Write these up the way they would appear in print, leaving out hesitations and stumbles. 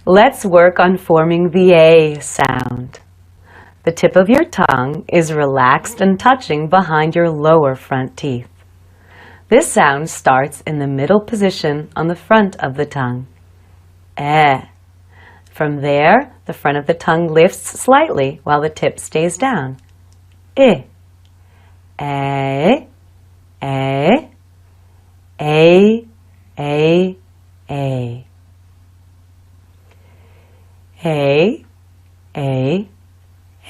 Let's work on forming the A sound. The tip of your tongue is relaxed and touching behind your lower front teeth. This sound starts in the middle position on the front of the tongue. Eh. From there, the front of the tongue lifts slightly while the tip stays down. I. A. A. A. A. A. A. A.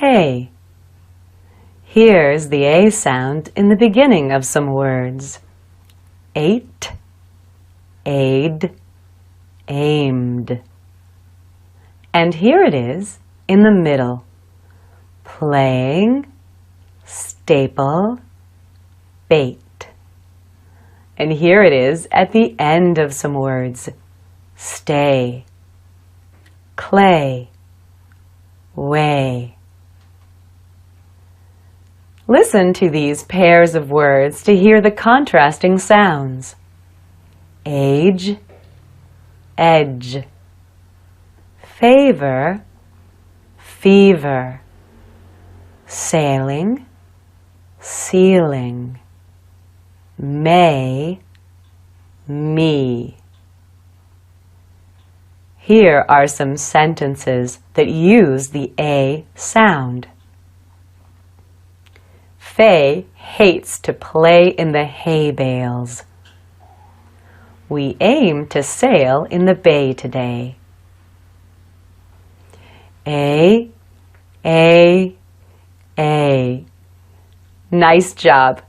A. Here's the A sound in the beginning of some words. Ate, aid, aimed. And here it is in the middle. Playing, staple, bait. And here it is at the end of some words. Stay, clay, way. Listen to these pairs of words to hear the contrasting sounds. Age, edge. Favor, fever. Sailing, ceiling. May, me. Here are some sentences that use the A sound. Faye hates to play in the hay bales. We aim to sail in the bay today. A. Nice job.